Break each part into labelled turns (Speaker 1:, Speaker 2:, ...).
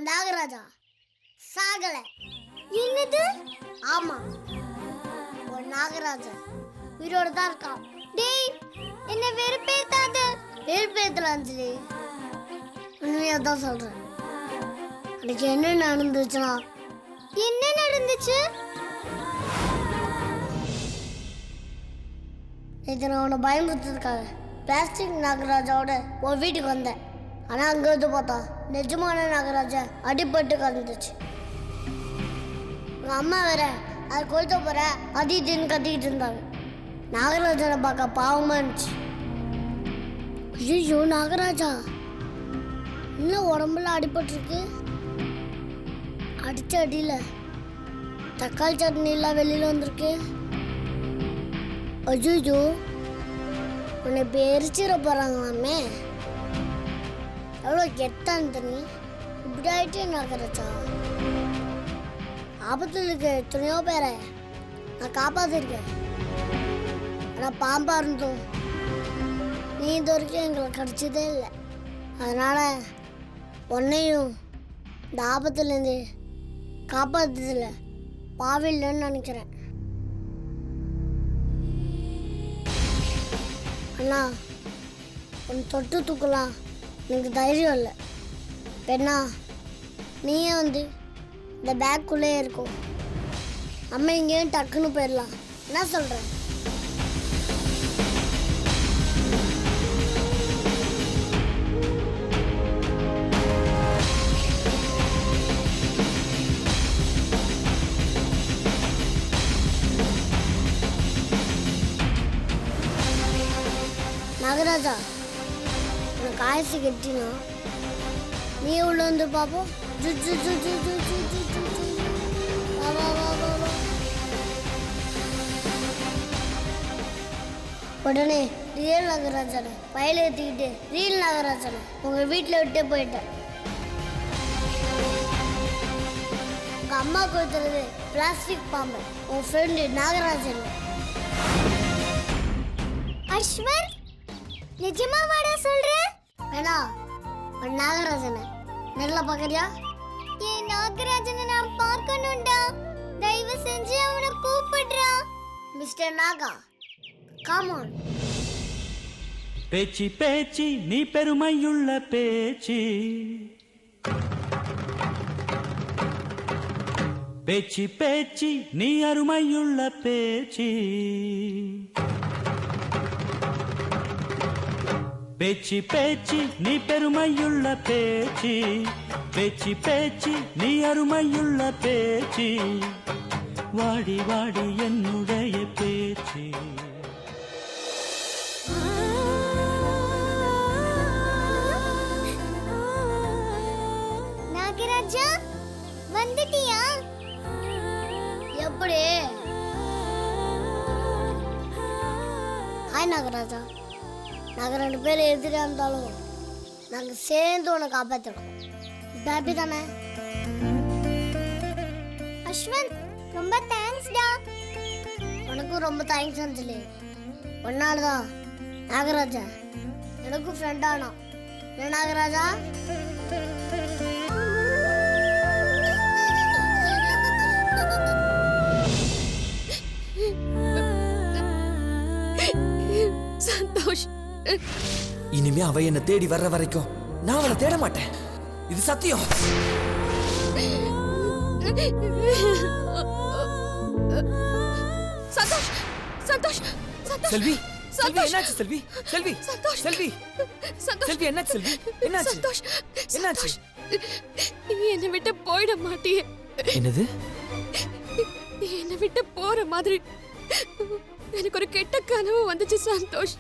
Speaker 1: உன் நாகராஜா சாகல.
Speaker 2: என்னது?
Speaker 1: ஆமா, உன் நாகராஜா உயிரோட தான் இருக்கான்.
Speaker 2: டேய், என்ன வெறுப்பேத்தாத.
Speaker 1: வெறுப்பேத்துல அஞ்சலி, உண்மையா தான் சொல்றேன். அன்னைக்கு என்ன நடந்துச்சுன்னா,
Speaker 2: என்ன நடந்துச்சு?
Speaker 1: நேற்று நான் உன்னை பயன்படுத்துறதுக்காக பிளாஸ்டிக் நாகராஜாவோட உன் வீட்டுக்கு வந்தேன். ஆனால் அங்கே வந்து பார்த்தா நிஜமான நாகராஜா அடிபட்டு கலந்துச்சு. உங்கள் அம்மா வேற அதை கொளுத்த போகிற அது இதுன்னு கத்திக்கிட்டு இருந்தாங்க. நாகராஜனை பார்க்க பாவமாக இருந்துச்சு. ஐயோ, நாகராஜா இன்னும் உடம்புல அடிபட்டுருக்கு. அடித்த அடியில் தக்காளி சட்னிலாம் வெளியில் வந்திருக்கு. அஜுஜோ, உன்னை இப்போ எரிச்சிட போகிறாங்களாமே. எவ்வளோ கெட்டான் தண்ணி இப்படி ஆகிட்டே நாகராஜா. ஆபத்தில் இருக்க எத்தனையோ பேரை நான் காப்பாற்றிருக்கேன். ஆனால் பாம்பா இருந்தோம் நீ இது வரைக்கும் எங்களை கடிச்சதே இல்லை. அதனால் உன்னையும் இந்த ஆபத்துலேருந்து காப்பாற்றதில்ல பாவில்லைன்னு நினைக்கிறேன். அண்ணா, உன் தொட்டு தூக்கலாம் எனக்கு தைரியம் இல்லை. பெண்ணா, நீயே வந்து இந்த பேக்குள்ளே இருக்கும். அம்மா இங்கேயும் டக்குன்னு போயிடலாம். என்ன சொல்கிறேன்? நாகராஜா, உனக்கு ஆயுசு கட்டினா நீ உள்ள வந்து பார்ப்போம். வா வா வா வா வா. உடனே ரியல் நாகராஜனை பயில ஏற்றிக்கிட்டு ரியல் நாகராஜனை உங்கள் வீட்டில் விட்டே போயிட்டேன். உங்கள் அம்மா கொடுத்துறது பிளாஸ்டிக் பாம்பு, உன் ஃப்ரெண்டு நாகராஜன்.
Speaker 2: அஸ்வர், நிஜமா வாடா சொல்ற?
Speaker 1: வேணா, உன் நாகராஜனை நேரில் பார்க்கறியா?
Speaker 2: ஏன் நாகராஜனை நான் பார்க்கணும்டா. தயவு செஞ்சு அவனை கூப்பிடுறா.
Speaker 1: Mister Naga, come on.
Speaker 3: பேச்சி பேச்சி நீ பெருமையுள்ள பேச்சி, பேச்சி பேச்சி நீ அருமையுள்ள பேச்சி, பேச்சி பேச்சி நீ பெருமையுள்ள பேச்சி, பேச்சி பேச்சி நீ அருமையுள்ள பேச்சி, வாடி வாடி என்னுடைய பேச்சி.
Speaker 2: நாகராஜா, வந்துட்டியா?
Speaker 1: எப்படி? ஹாய் நாகராஜா. நாங்கள் 2 பேர் எதிராக இருந்தாலும் நாங்கள் சேர்ந்து உன்னை காப்பாற்றிடுவோம். பேபி தானே?
Speaker 2: அஸ்வந்த், ரொம்ப தேங்க்ஸ்டா.
Speaker 1: உனக்கும் ரொம்ப தேங்க்ஸ் அஞ்சலி. ஒன்னால தான் நாகராஜா எனக்கும் ஃப்ரெண்ட் ஆனோம். என்ன நாகராஜா?
Speaker 4: சந்தோஷ்,
Speaker 5: இனிமே அவ என்ன தேடி வர்ற வரைக்கும் நான் அவளை தேட மாட்டேன். இது சத்தியம்.
Speaker 4: சந்தோஷ், சந்தோஷ், சந்தோஷ்.
Speaker 5: செல்வி, செல்வி
Speaker 4: சந்தோஷ்.
Speaker 5: என்னாச்சு செல்வி? செல்வி,
Speaker 4: சந்தோஷ்.
Speaker 5: செல்வி,
Speaker 4: சந்தோஷ்.
Speaker 5: செல்வி என்னாச்சு செல்வி? என்னாச்சு?
Speaker 4: சந்தோஷ்,
Speaker 5: என்னாச்சு?
Speaker 4: நீ என்னை விட்டு போயிட மாட்டியே.
Speaker 5: என்னது?
Speaker 4: நீ என்னை விட்டு போற மாதிரி எனக்கு ஒரு கெட்ட கனவு வந்துச்சு சந்தோஷ்.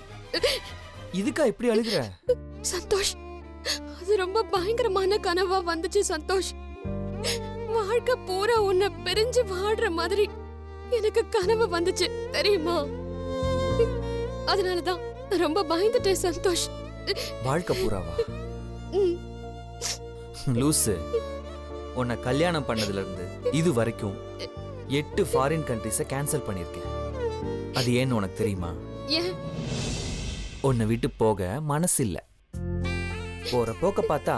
Speaker 5: இதுக்கா இப்படி அழுகுற?
Speaker 4: சந்தோஷ், அது ரொம்ப பயங்கரமான கனவா வந்துச்சு சந்தோஷ். வாழ்க்கை பூரா உன்னை பிரிஞ்சு வாடுற மாதிரி எனக்கு கனவு வந்துச்சு தெரியுமா? அதனாலதான் நான் ரொம்ப பயந்துட்டேன் சந்தோஷ்.
Speaker 5: வாழ்க்கை பூராவா?
Speaker 4: ம்.
Speaker 5: லூசு, உன்னை கல்யாணம் பண்ணதுல இருந்து இது வரைக்கும் 8 ஃபாரின் கண்ட்ரிஸை கேன்சல் பண்ணிருக்கேன். அது ஏன்னு உனக்கு தெரியுமா?
Speaker 4: ஏன்?
Speaker 5: உன்னை விட்டு போக மனசு இல்ல. போற போக்க பார்த்தா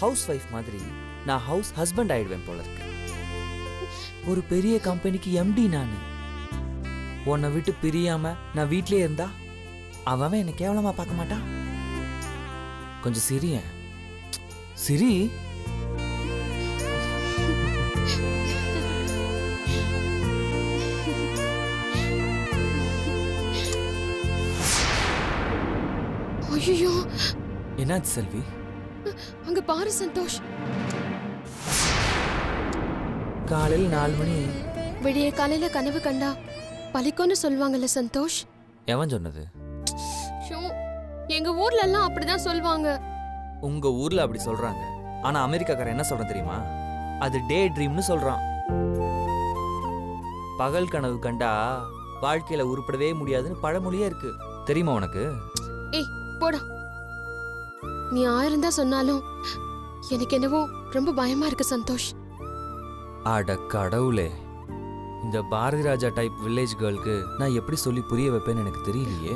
Speaker 5: ஹவுஸ் ஒய்ஃப் மாதிரி நான் ஹவுஸ் ஹஸ்பண்ட் ஆயிடுவேன் போல இருக்கு. ஒரு பெரிய கம்பெனிக்கு எம்டி நான். உன்னை விட்டு பிரியாம நான் வீட்லயே இருந்தா அவன் என்னை கேவலமா பார்க்க மாட்டான். கொஞ்சம் சிரியேன். சிரி.
Speaker 4: ஐயோ,
Speaker 5: என்னாச்சு செல்வி?
Speaker 4: அங்க பாரு சந்தோஷ்.
Speaker 5: காலையில் 4 மணி.
Speaker 4: விடிய காலையில கனவு கண்டா பலிக்கும்னு சொல்லுவாங்கல்ல சந்தோஷ்.
Speaker 5: எவன் சொன்னது?
Speaker 4: ஷோ, எங்க ஊர்ல எல்லாம் அப்படிதான் சொல்லுவாங்க.
Speaker 5: உங்க ஊர்ல அப்படி சொல்றாங்க. ஆனா அமெரிக்காக்காரன் என்ன சொல்றான் தெரியுமா? அது டே ட்ரீம்னு சொல்றான். பகல் கனவு கண்டா வாழ்க்கையில உருப்படவே முடியாதுன்னு பழமொழியே இருக்கு. தெரியுமா உனக்கு?
Speaker 4: ஏய் போடா. நீ 1000 தான் சொன்னாலும் எனக்கு என்னவோ ரொம்ப பயமா இருக்கு சந்தோஷ்.
Speaker 5: அட கடவுளே, இந்த பாரதி ராஜா டைப் வில்லேஜ் கேர்ளுக்கு நான் எப்படி சொல்லி புரிய வைப்பேன்னு எனக்கு தெரியலையே.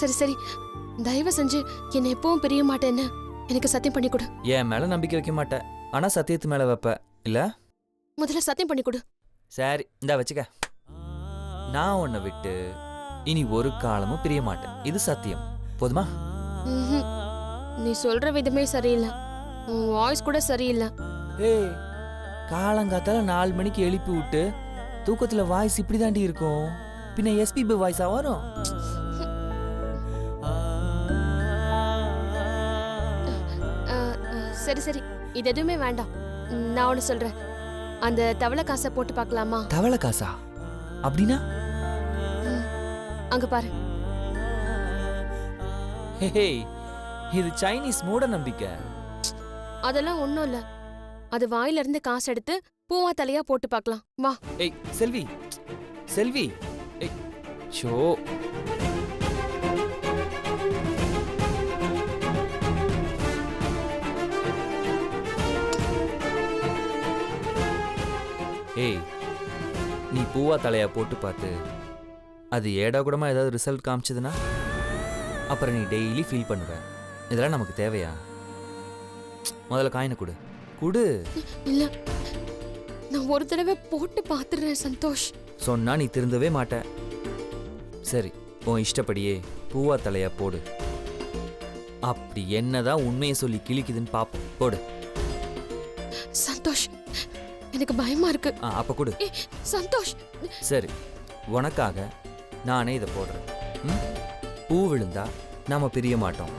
Speaker 4: சரி சரி, தயவு செஞ்சு என்னை எப்பவும் பிரிய மாட்டேன்னு எனக்கு சத்தியம் பண்ணி கொடு.
Speaker 5: என் மேல நம்பிக்கை வைக்க மாட்டேன், ஆனா சத்தியத்து மேல வைப்ப இல்ல?
Speaker 4: முதல்ல சத்தியம் பண்ணி கொடு.
Speaker 5: சரி, இந்தா வச்சுக்க. நான் உன்னை விட்டு இனி ஒரு காலமும் பிரிய மாட்டேன். இது சத்தியம். போதுமா?
Speaker 4: ம்ஹும். நீ சொல்ற விதமே சரியில்லை. உன் வாய்ஸ் கூட சரியில்லை.
Speaker 5: ஏய், காலங்காத்தால 4 மணிக்கு எழுப்பி விட்டு தூக்கத்துல வாய்ஸ் இப்படி தாண்டி இருக்கும். பின்ன எஸ்பிபி வாய்ஸா வரும்?
Speaker 4: சரி சரி, இது எதுவுமே வேண்டாம். நான் ஒன்று சொல்றேன். அந்த தவளை காசை போட்டு பார்க்கலாமா?
Speaker 5: தவளை காசா? அப்படின்னா?
Speaker 4: அங்க பாரு.
Speaker 5: ஹே, இது சைனீஸ் மூட நம்பிக்கை.
Speaker 4: அதெல்லாம் ஒண்ணும் இல்ல. அது வாயில இருந்து காசு எடுத்து பூவா தலையா போட்டு பார்க்கலாம். வா.
Speaker 5: ஏய் செல்வி, செல்வி. ஏய் ஷோ. ஏய், நீ பூவா தலையா போட்டு பார்த்து அது ஏடா கூடமா ஏதாவது ரிசல்ட் காமிச்சதுன்னா அப்புறம் நீ டெய்லி ஃபீல் பண்ணுவ. இதெல்லாம் நமக்கு தேவையா? முதல்ல காயினை கொடு. குடு.
Speaker 4: இல்ல, நான் ஒரு தடவை போட்டு பார்த்துடுறேன் சந்தோஷ்.
Speaker 5: சொன்னா நீ திருந்தவே மாட்ட. சரி, உன் இஷ்டப்படியே பூவா தலையா போடு. அப்படி என்னதான் உண்மையை சொல்லி கிழிக்குதுன்னு பாப்போம். போடு.
Speaker 4: சந்தோஷ், எனக்கு பயமா இருக்கு.
Speaker 5: அப்ப கொடு.
Speaker 4: சந்தோஷ்.
Speaker 5: சரி, உனக்காக நானே இதை போடுறேன். பூ விழுந்தா நாம பிரிய மாட்டோம்.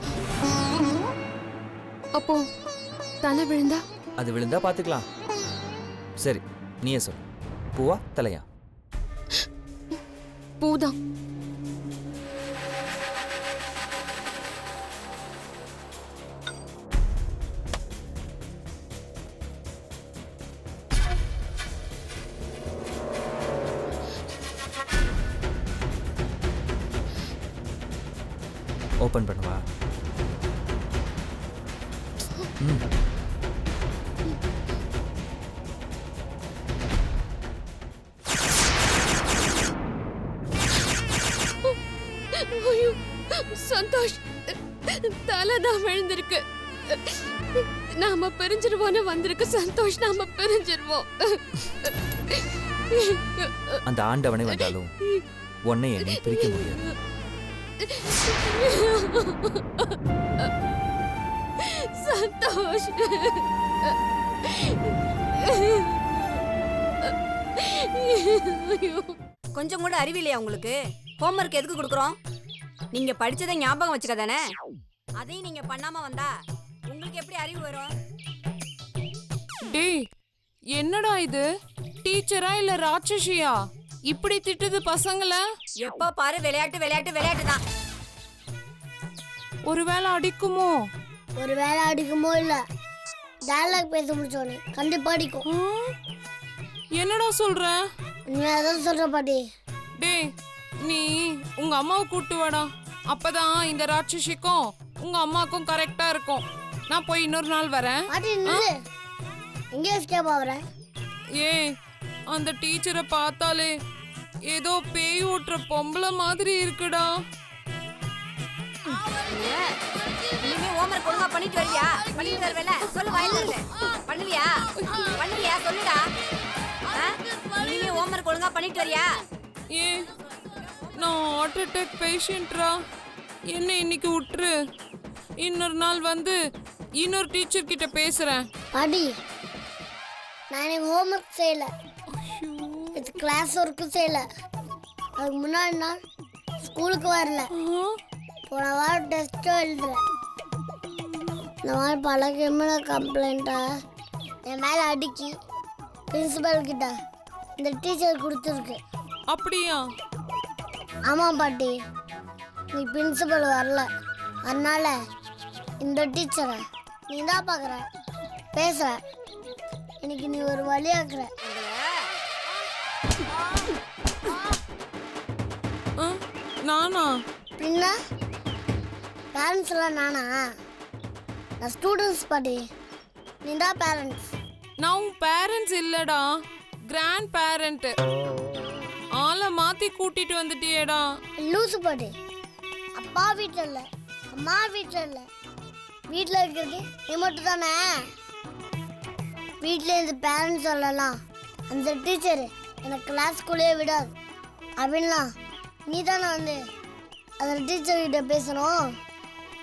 Speaker 4: அப்போ தலை விழுந்தா?
Speaker 5: அது விழுந்தா பாத்துக்கலாம். சரி, நீயே சொல். பூவா தலையா?
Speaker 4: பூதான்.
Speaker 5: ஓபன் பண்ணுவா.
Speaker 4: ஐயோ சந்தோஷ், தலை தான் விழுந்திருக்கு. நாம பிரிஞ்சிருவோன்னு வந்திருக்கு சந்தோஷ். நாம பிரிஞ்சிருவோம்.
Speaker 5: அந்த ஆண்டவனே வந்தாலும் உன்னை என்னை பிரிக்க முடியாது.
Speaker 4: சந்தோஷ்.
Speaker 6: கொஞ்சம் கூட அறிவில்லையா உங்களுக்கு? ஹோம்வொர்க் எதுக்கு கொடுக்குறோம்? நீங்க படிச்சதை ஞாபகம் வச்சுக்க தானே. அதையும் நீங்க பண்ணாம வந்தா உங்களுக்கு எப்படி அறிவு வரும்?
Speaker 7: டேய், என்னடா இது? டீச்சரா இல்ல ராட்சசியா இப்படி திட்டுது பசங்கள?
Speaker 6: எப்ப பாரு விளையாட்டு விளையாட்டு விளையாட்டு தான்.
Speaker 7: ஒருவேளை அடிக்குமோ?
Speaker 1: ஒரு வேலை அடிக்குமோ இல்ல டயலாக் பேச முடிச்சோன்னு கண்டிப்பா அடிக்கும்.
Speaker 7: என்னடா சொல்ற?
Speaker 1: நீ அதான் சொல்ற பாட்டி.
Speaker 7: டேய், நீ உங்க அம்மாவை கூட்டு வாடா. அப்பதான் இந்த ராட்சசிக்கும் உங்க அம்மாக்கும் கரெக்டா இருக்கும். நான் போய் இன்னொரு நாள் வரேன்.
Speaker 1: பாட்டி நில்லு. எங்க எஸ்கேப் ஆகுற?
Speaker 7: ஏய், அந்த டீச்சரை பார்த்தாலே ஏதோ பேய் ஓட்டுற பொம்பளை மாதிரி இருக்குடா.
Speaker 6: இனிமே ஹோம்வொர்க் ஒழுங்கா பண்ணிட்டு வரியா? பண்ணிட்டு வருவேல? சொல்லு, வாயில இல்ல பண்ணுவியா? பண்ணியா சொல்லுடா. இனிமே ஹோம்வொர்க் ஒழுங்கா பண்ணிட்டு வரியா?
Speaker 7: ஏன் நான் ஹார்ட் அட்டாக் பேஷண்ட்ரா, என்ன இன்னைக்கு விட்டுரு. இன்னொரு நாள் வந்து இன்னொரு டீச்சர் கிட்ட பேசுறேன்.
Speaker 1: பாட்டி நான் எனக்கு ஹோம்ஒர்க் செய்யல, இது கிளாஸ் ஒர்க்கும் செய்யல. அதுக்கு முன்னாடி நான் ஸ்கூலுக்கு வரல. போன வாரம் டெஸ்ட்டும் எழுதுறேன். இந்த மாதிரி பல கிரிமினல் கம்ப்ளைண்ட்டை என் மேலே அடிக்கி பிரின்சிபல் கிட்ட இந்த டீச்சர் கொடுத்துருக்கு.
Speaker 7: அப்படியா?
Speaker 1: ஆமாம் பாட்டி, நீ பிரின்சிபல் வரல, அதனால இந்த டீச்சரை நீ தான் பார்க்குற, பேசுகிற, இன்னைக்கு நீ ஒரு வழியாக்குற.
Speaker 7: நானா?
Speaker 1: பின்ன பேரண்ட்ஸ் எல்லாம் நானா? நான் ஸ்டூடெண்ட்ஸ் பாட்டி, நீ தான் பேரண்ட்ஸ்.
Speaker 7: நான் உன் பேரண்ட்ஸ் இல்லடா, கிராண்ட் பேரண்ட். ஆளை மாத்தி கூட்டிட்டு வந்துட்டியேடா.
Speaker 1: லூசு பாட்டி, அப்பா வீட்டில் இல்லை, அம்மா வீட்டில் இல்லை, வீட்டில் இருக்கிறது நீ மட்டும் தானே. வீட்டில் இந்த பேரண்ட்ஸ் சொல்லலாம், அந்த டீச்சரு எனக்கு கிளாஸ்குள்ளேயே விடாது அப்படின்லாம் நீ தானே வந்து அந்த டீச்சர்கிட்ட பேசணும்.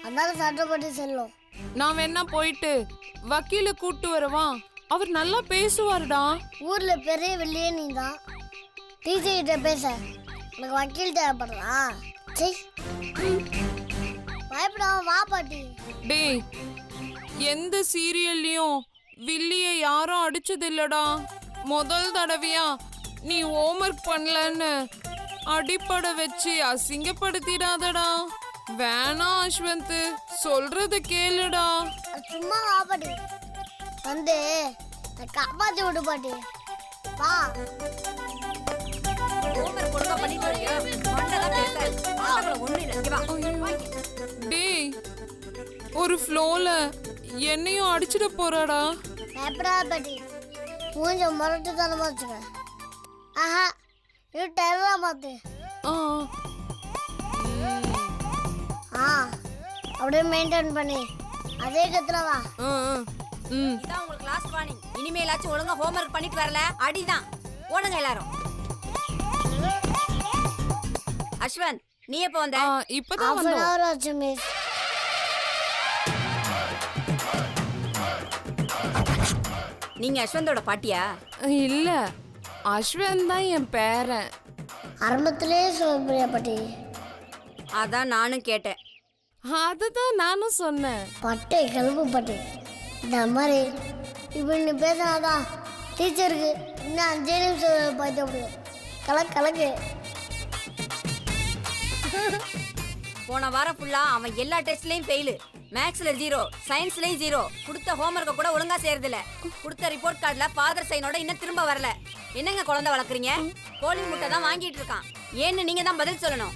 Speaker 1: அதனால சட்டப்பட்டு செல்லும்.
Speaker 7: நான் வேணா போயிட்டு வக்கீல கூட்டு வரவா? அவர் நல்லா பேசுவாருடா.
Speaker 1: ஊரில் பெரிய வெளியே நீ தான், டீச்சர்கிட்ட பேச எனக்கு வக்கீல் தேவைப்படுறா? சரி பயப்படாம வா பாட்டி.
Speaker 7: டேய், எந்த சீரியல்லையும் வில்லிய யாரும் அடிச்சது இல்லடா. முதல் தடவையா நீ ஹோம்ஒர்க் பண்ணலன்னு அடிப்படை வச்சு அசிங்கப்படுத்திடாதடா. வேணாம் அஸ்வந்த், சொல்றத கேளுடா.
Speaker 1: சும்மா வா பாட்டி, வந்து காப்பாற்றி விடு பாட்டி, வா.
Speaker 6: ஹோம்வொர்க் ஒழுங்கா பண்ணிட்டு வரியா? மண்டலாம் பேச ஆளவள ஒண்ணு இல்ல. இங்க வா.
Speaker 7: டேய், ஒரு ஃப்ளோல என்னையும் அடிச்சிட போறாடா.
Speaker 1: பயப்படாத பாட்டி, மூஞ்ச முரட்டு தனமா வச்சுக்க. ஆஹா, இது டெரரா மாத்து.
Speaker 7: ஆ,
Speaker 1: ஆ அப்படியே மெயின்டைன் பண்ணி அதே கத்துல வா.
Speaker 7: ஆ, ம்.
Speaker 6: இதான் உங்களுக்கு லாஸ்ட் வார்னிங். இனிமேலாச்சும் ஒழுங்கா ஹோம்வொர்க் பண்ணிட்டு வரல அடிதான். ஓடுங்க எல்லாரும். அஸ்வந்த், நீ எப்போ வந்த?
Speaker 7: இப்பதான்
Speaker 1: half an
Speaker 7: வந்தோம்.
Speaker 1: hour ஆச்சு மிஸ்.
Speaker 6: நீங்க அஸ்வந்தோட பாட்டியா?
Speaker 7: இல்ல, அஸ்வந்த் தான் என் பேரன்.
Speaker 1: ஆரம்பத்திலே சொல்றியா பாட்டி?
Speaker 6: அதான் நானும் கேட்டேன்.
Speaker 7: அதுதான் நானும் சொன்னேன்.
Speaker 1: பட்டை கிளம்பு பாட்டி. இந்த மாதிரி இப்போ நீ பேசினாதான் டீச்சருக்கு இன்னும் 5 நிமிஷம் பார்த்து முடியும். கலக்கு கலக்கு.
Speaker 6: போன வாரம் ஃபுல்லா அவன் எல்லா டெஸ்ட்லயும் ஃபெயிலு. மேக்ஸ்ல 0, சயின்ஸ்லயும் 0. கொடுத்த ஹோம்வொர்க்க கூட ஒழுங்கா செய்யறது இல்ல. கொடுத்த ரிப்போர்ட் கார்டுல ஃபாதர் சைனோட இன்னும் திரும்ப வரல. என்னங்க குழந்தை வளர்க்குறீங்க? கோழி முட்டை தான் வாங்கிட்டு இருக்கான். ஏன்னு நீங்க தான் பதில் சொல்லணும்.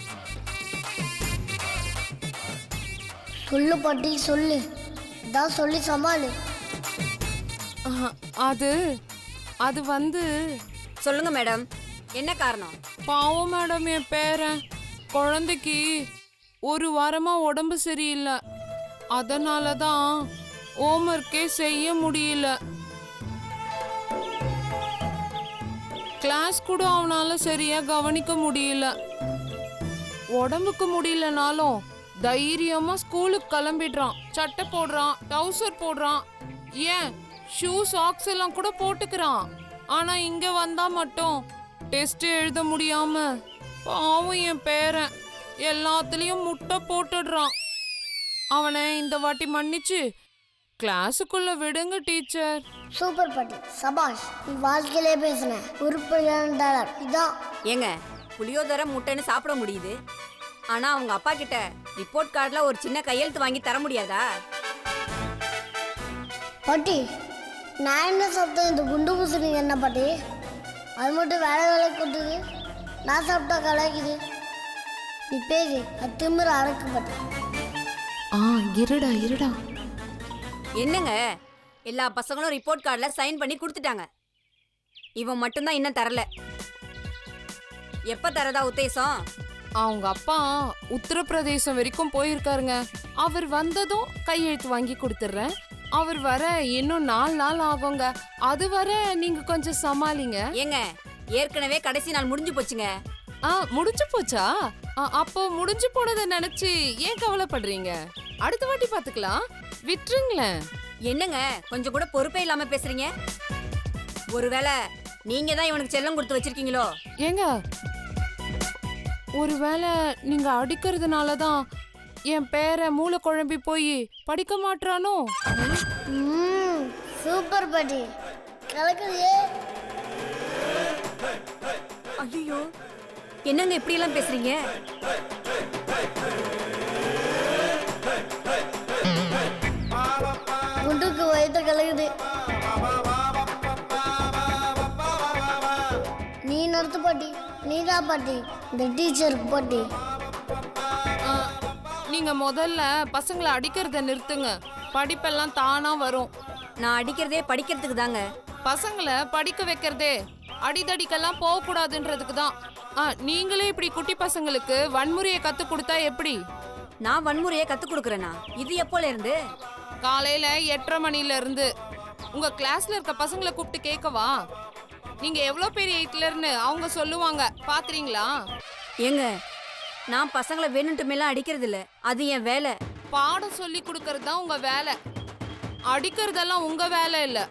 Speaker 1: சொல்லு பாட்டி சொல்லு, இதான் சொல்லி சமாளு.
Speaker 7: அது வந்து
Speaker 6: சொல்லுங்க மேடம், என்ன காரணம்?
Speaker 7: பாவம் மேடம், என் பேரன் குழந்தைக்கு ஒரு வாரமா உடம்பு சரியில்லை. அதனால தான் ஹோம்ஒர்க்கே செய்ய முடியல. கிளாஸ் கூட அவனால சரியா கவனிக்க முடியல. உடம்புக்கு முடியலனாலும் தைரியமா ஸ்கூலுக்கு கிளம்பிடுறான். சட்டை போடுறான், டவுசர் போடுறான், ஏன் ஷூ சாக்ஸ் எல்லாம் கூட போட்டுக்கிறான். ஆனா இங்க வந்தா மட்டும் டெஸ்ட் எழுத முடியாம பாவம் என் பேரன் எல்லாத்துலயும் முட்டை போட்டுடுறான். அவனை இந்த வாட்டி மன்னிச்சு கிளாஸுக்குள்ள விடுங்க டீச்சர்.
Speaker 1: சூப்பர் பாட்டி, சபாஷ். நீ வாழ்க்கையிலே பேசுன உருப்படியான டயலாக் இதான்.
Speaker 6: ஏங்க, புளியோதரை முட்டைன்னு சாப்பிட முடியுது, ஆனா அவங்க அப்பா கிட்ட ரிப்போர்ட் கார்டுல ஒரு சின்ன கையெழுத்து வாங்கி தர முடியாதா?
Speaker 1: பாட்டி, நான் என்ன சாப்பிட்டேன்? இந்த குண்டு பூசணிங்க என்ன பாட்டி? அது மட்டும் வேலை வேலை கொட்டுது, நான் சாப்பிட்டா கலாய்க்குது. நீ பேசி அது திமிர அடக்கு பாட்டி.
Speaker 7: இருடா.
Speaker 6: என்னங்க, எல்லா பசங்களும் ரிப்போர்ட் கார்டுல சைன் பண்ணி கொடுத்துட்டாங்க. இவன் மட்டும்தான் இன்னும் தரல. எப்ப தரதா உத்தேசம்?
Speaker 7: அவங்க அப்பா உத்தரப்பிரதேசம் வரைக்கும் போயிருக்காருங்க. அவர் வந்ததும் கையெழுத்து வாங்கி கொடுத்துட்றேன். அவர் வர இன்னும் 4 நாள் ஆகுங்க. அது வர நீங்க கொஞ்சம் சமாளிங்க.
Speaker 6: ஏங்க ஏற்கனவே கடைசி நாள் முடிஞ்சு போச்சுங்க.
Speaker 7: முடிஞ்சு போச்சா? அப்போ முடிஞ்சு போனதை நினைச்சு ஏன் கவலைப்படுறீங்க? அடுத்த வாட்டி பாத்துக்கலாம், விட்டுருங்களேன்.
Speaker 6: என்னங்க கொஞ்சம் கூட பொறுப்பே இல்லாம பேசுறீங்க? ஒருவேளை நீங்க தான் இவனுக்கு செல்லம் கொடுத்து வச்சிருக்கீங்களோ?
Speaker 7: ஏங்க, ஒருவேளை நீங்க அடிக்கிறதுனால தான் என் பேரை மூளை குழம்பி போய் படிக்க மாட்டானோ?
Speaker 1: சூப்பர் பாட்டி, கலக்குது.
Speaker 6: ஐயோ, என்னங்க இப்படி எல்லாம் பேசுறீங்க?
Speaker 1: குண்டுக்கு வயிற்று கலக்குது. நீ நடத்து பாட்டி, நீதான் பாட்டி, இந்த டீச்சருக்கு பாட்டி.
Speaker 7: நீங்க முதல்ல பசங்களை அடிக்கிறத நிறுத்துங்க. படிப்பெல்லாம் தானா வரும்.
Speaker 6: நான் அடிக்கிறதே படிக்கிறதுக்கு தாங்க.
Speaker 7: பசங்களை படிக்க வைக்கிறதே அடிதடிக்கெல்லாம் போக கூடாதுன்றதுக்கு தான். நீங்களே இப்படி குட்டி பசங்களுக்கு வன்முறையை கத்து கொடுத்தா எப்படி?
Speaker 6: நான் வன்முறையை கத்து கொடுக்கறேனா? இது எப்போல இருந்து?
Speaker 7: காலையில 8:30 மணில இருந்து. உங்க கிளாஸ்ல இருக்க பசங்களை கூப்பிட்டு கேட்கவா? நீங்க எவ்வளவு பெரிய ஹிட்லர்னு அவங்க சொல்லுவாங்க, பாக்குறீங்களா?
Speaker 6: ஏங்க, நான் பசங்களை வேணுட்டுமேலாம் அடிக்கிறது இல்ல, அது என் வேலை.
Speaker 7: பாடம் சொல்லி கொடுக்கறது தான் உங்க வேலை, அடிக்கிறதெல்லாம் உங்க வேலை இல்ல.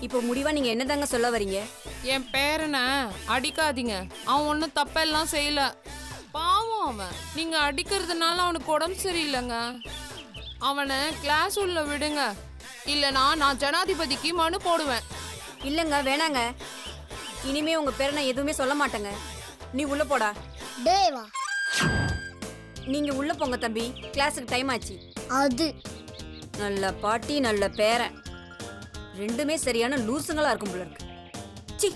Speaker 6: இப்போ முடிவா நீங்க என்னதாங்க சொல்ல வரீங்க?
Speaker 7: என் பேரனை அடிக்காதீங்க. அவன் ஒன்றும் தப்பெல்லாம் செய்யல, பாவம் அவன். நீங்க அடிக்கிறதுனால அவனுக்கு உடம்பு சரியில்லைங்க. அவனை கிளாஸ் உள்ள விடுங்க, இல்லைனா நான் ஜனாதிபதிக்கு மனு போடுவேன்.
Speaker 6: இல்லங்க, வேணாங்க. இனிமே உங்க பேரை நான் எதுவுமே சொல்ல மாட்டேங்க. நீ உள்ள போடா.
Speaker 1: டேவா,
Speaker 6: நீங்க உள்ள போங்க தம்பி, கிளாஸுக்கு டைம் ஆச்சு.
Speaker 1: அது
Speaker 6: நல்ல பாட்டி நல்ல பேரன், ரெண்டுமே சரியான லூசுங்களா இருக்கும் போல இருக்கு. சி,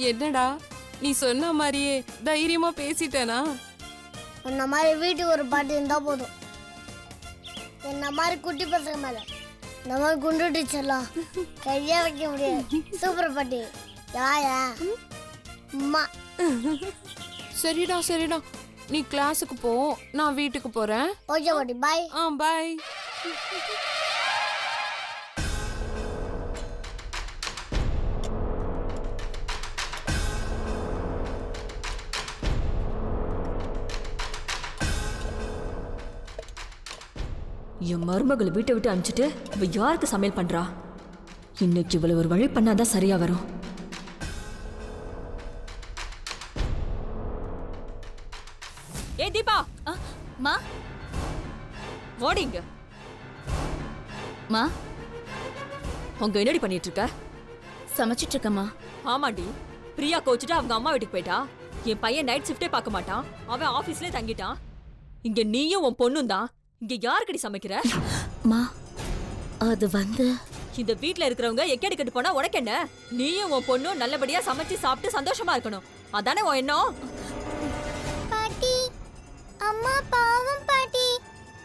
Speaker 7: என்னடா நீ சொன்ன மாதிரியே தைரியமா பேசிட்டேனா?
Speaker 1: இந்த மாதிரி வீட்டுக்கு ஒரு பாட்டி இருந்தா போதும். என்ன மாதிரி குட்டி பசங்க மேல இந்த மாதிரி குண்டு டீச்சர்லாம் கையா வைக்க முடியாது. சூப்பர் பாட்டி. யாயா அம்மா.
Speaker 7: சரிடா சரிடா, நீ கிளாஸுக்கு போ, நான் வீட்டுக்கு போறேன்.
Speaker 1: ஓகே பாட்டி, பாய்.
Speaker 7: பாய்.
Speaker 8: என் மருமகளை வீட்டை விட்டு அனுப்பிச்சிட்டு இவ யாருக்கு சமையல் பண்றா? இன்னைக்கு இவ்வளவு ஒரு வழி பண்ணாதான் சரியா வரும். ஏ தீபா,
Speaker 9: மா
Speaker 8: ஓடிங்க.
Speaker 9: மா
Speaker 8: உங்க என்னடி பண்ணிட்டு இருக்க?
Speaker 9: சமைச்சிட்டு இருக்கம்மா.
Speaker 8: ஆமாண்டி, பிரியா கோச்சிட்டு அவங்க அம்மா வீட்டுக்கு போயிட்டா. என் பையன் நைட் ஷிஃப்டே பார்க்க மாட்டான், அவன் ஆபீஸ்லயே தங்கிட்டான். இங்க நீயும் உன் பொண்ணும் தான். இங்க யாருக்கடி சமைக்கிற?
Speaker 9: மா அது வந்து
Speaker 8: இந்த வீட்ல இருக்கிறவங்க எக்கேடு கெட்டு போனா உனக்கு என்ன? நீயும் உன் பொண்ணும் நல்லபடியா சமைச்சு சாப்பிட்டு சந்தோஷமா இருக்கணும், அதானே உன் எண்ணம்?
Speaker 2: பாட்டி, அம்மா பாவம் பாட்டி,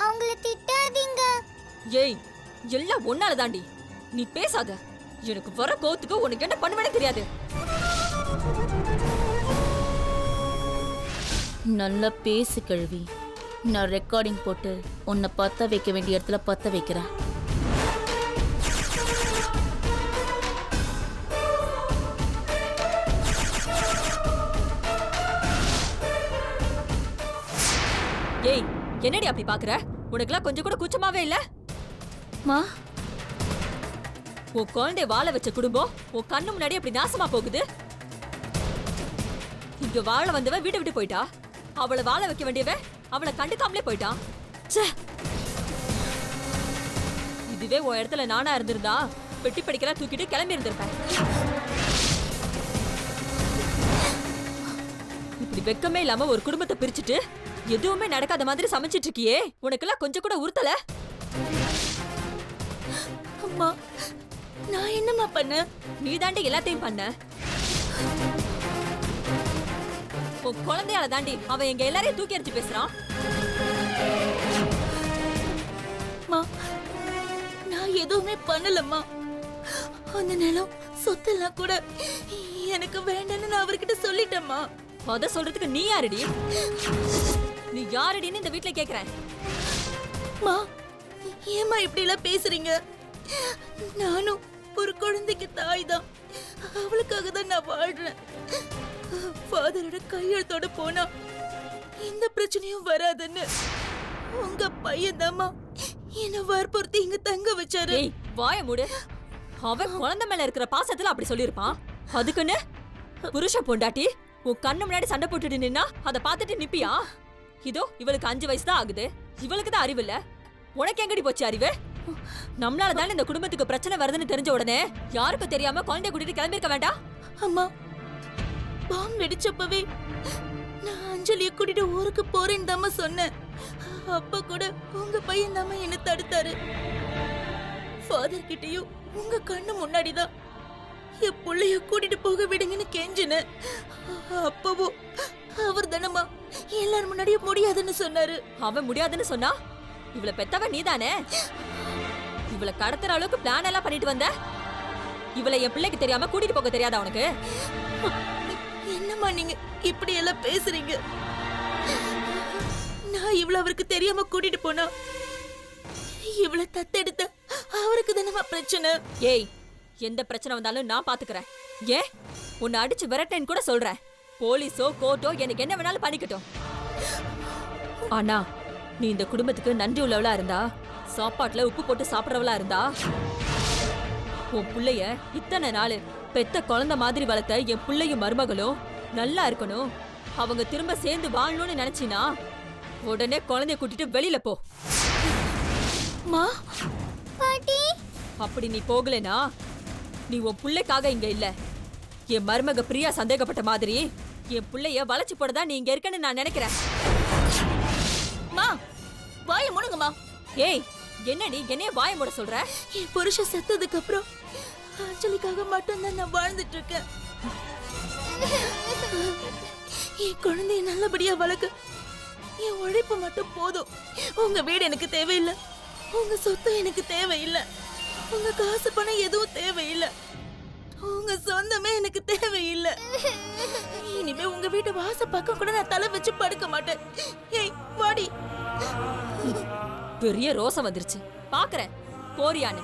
Speaker 2: அவங்கள திட்டாதீங்க.
Speaker 8: ஏய், எல்லாம் ஒன்னால தாண்டி. நீ பேசாத. எனக்கு வர கோத்துக்கு உனக்கு என்ன பண்ணுவேன்னு தெரியாது.
Speaker 9: நல்லா பேசு கழுவி. நான் ரெக்கார்டிங் போட்டு உன்னை பத்த வைக்க வேண்டிய இடத்துல பத்த வைக்கிறேன்.
Speaker 8: ஏய், என்னடி அப்படி பாக்குற? உனக்குலாம் கொஞ்சம் கூட கூச்சமாவே இல்ல?
Speaker 9: மா
Speaker 8: உன் குழந்தை வாழ வச்ச குடும்பம் உன் கண்ணு முன்னாடி அப்படி நாசமா போகுது. இங்க வாழ வந்தவ வீட்டை விட்டு போயிட்டா, அவளை வாழ வைக்க வேண்டியவ அவளை கண்டுக்காமலே போயிட்டான். ச்சே, இதுவே உன் இடத்துல நானா இருந்திருந்தா பெட்டி படிக்கலாம் தூக்கிட்டு கிளம்பி இருந்திருப்பேன். இப்படி வெக்கமே இல்லாம ஒரு குடும்பத்தை பிரிச்சுட்டு எதுவுமே நடக்காத மாதிரி சமைச்சிட்டு இருக்கியே, உனக்கெல்லாம் கொஞ்சம் கூட உறுத்தல?
Speaker 9: அம்மா நான் என்னம்மா பண்ண?
Speaker 8: நீ தாண்டி எல்லாத்தையும் பண்ண. உன் குழந்தையால தாண்டி அவன் எங்க எல்லாரையும் தூக்கி எறிஞ்சு பேசுறான்.
Speaker 9: அம்மா நான் எதுவுமே பண்ணலம்மா. அந்த நிலம் சொத்தெல்லாம் கூட எனக்கு வேண்டாம்னு நான் அவர்கிட்ட சொல்லிட்டேம்மா.
Speaker 8: அத சொல்றதுக்கு நீ யாருடி? நீ யாருடின்னு இந்த வீட்ல கேக்குறேன்.
Speaker 9: மா ஏம்மா இப்படி எல்லாம் பேசுறீங்க? நானும் ஒரு குழந்தைக்கு தாய் தான். அவளுக்காக தான் நான் வாழ்றேன். ஃபாதரோட கையெழுத்தோட போனா எந்த பிரச்சனையும் வராதுன்னு உங்க பையன் தாம்மா என்ன வற்புறுத்தி இங்க தங்க வச்சாரு.
Speaker 8: ஏய் வாய மூடு. அவன் குழந்தை மேல இருக்கிற பாசத்துல அப்படி சொல்லிருப்பான். அதுக்குன்னு புருஷ பொண்டாட்டி உன் கண்ணு முன்னாடி சண்டை போட்டுட்டு நின்னா அதை பார்த்துட்டு நிப்பியா? இதோ இவளுக்கு 5 வயசு தான் ஆகுது. இவளுக்கு தான் அறிவு இல்ல. உனக்கு எங்கடி போச்சு அறிவு? நம்மளால தானே இந்த குடும்பத்துக்கு பிரச்சனை வருதுன்னு தெரிஞ்ச உடனே யாருக்கும் தெரியாம குழந்தைய கூட்டிட்டு கிளம்பிருக்க வேண்டாம்?
Speaker 9: அம்மா பாம் வெடிச்சப்பவே நான் அஞ்சலியை கூட்டிட்டு ஊருக்கு போறேன்னு தாம்மா சொன்னேன். அப்ப கூட உங்க பையன் தாம்மா என்ன தடுத்தாரு. ஃபாதர் கிட்டயும் உங்க கண்ணு முன்னாடிதான் என் புள்ளைய கூட்டிட்டு போக விடுங்கன்னு கெஞ்சினேன். அப்பவும் அவர் தானம்மா எல்லாரும் முன்னாடியும் முடியாதுன்னு சொன்னாரு.
Speaker 8: அவன் முடியாதுன்னு சொன்னா இவளை பெத்தவ நீதானே? இவளை கடத்துற அளவுக்கு பிளான் எல்லாம் பண்ணிட்டு வந்த. இவளை என் பிள்ளைக்கு தெரியாம கூட்டிட்டு போக தெரியாதா உனக்கு?
Speaker 9: என்னம்மா நீங்க இப்படி எல்லாம் பேசுறீங்க? நான் இவ்வளவு அவருக்கு தெரியாம கூட்டிட்டு போனா இவ்வளவு தத்தெடுத்த அவருக்கு தானம்மா பிரச்சனை.
Speaker 8: ஏய் எந்த பிரச்சனை வந்தாலும் நான் பாத்துக்கிறேன். ஏன் உன்னை அடிச்சு விரட்டேன்னு கூட சொல்றேன். போலீஸோ கோர்ட்டோ எனக்கு என்ன வேணாலும் பண்ணிக்கட்டும். ஆனா நீ இந்த குடும்பத்துக்கு நன்றி உள்ளவளா இருந்தா, சாப்பாட்டுல உப்பு போட்டு சாப்பிடறவளா இருந்தா, உன் புள்ளைய இத்தனை நாள் பெத்த குழந்தை மாதிரி வளர்த்த என் புள்ளையும் மருமகளும் நல்லா இருக்கணும், அவங்க திரும்ப சேர்ந்து வாழணும்னு நினைச்சினா உடனே குழந்தைய கூட்டிட்டு வெளியில போ.
Speaker 9: மா
Speaker 2: பாட்டி
Speaker 8: அப்படி நீ போகலனா நீ உன் புள்ளைக்காக இங்க இல்ல, என் மருமக பிரியா சந்தேகப்பட்ட மாதிரி என் புள்ளைய வளைச்சு போடதான் நீ இங்க இருக்கன்னு நான் நினைக்கிறேன்.
Speaker 9: மா வாய மூடுங்கம்மா.
Speaker 8: ஏய் என்னடி என்னைய வாய மூட சொல்ற?
Speaker 9: என் புருஷன் செத்ததுக்கு அப்புறம் அஞ்சலிக்காக மட்டும்தான் நான் வாழ்ந்துட்டு இருக்கேன். என் குழந்தைய நல்லபடியா வளர்க்க என் உழைப்பு மட்டும் போதும். உங்க வீடு எனக்கு தேவையில்லை, உங்க சொத்து எனக்கு தேவையில்லை, உங்க காசு பணம் எதுவும் தேவையில்லை, உங்க சொந்தமே எனக்கு தேவையில்லை. இனிமே உங்க வீட்டு வாச பக்கம் கூட நான் தலை வச்சு படுக்க மாட்டேன். ஏய் வாடி.
Speaker 8: பெரிய ரோசம் வந்துருச்சு பாக்குறேன் போறியான்னு.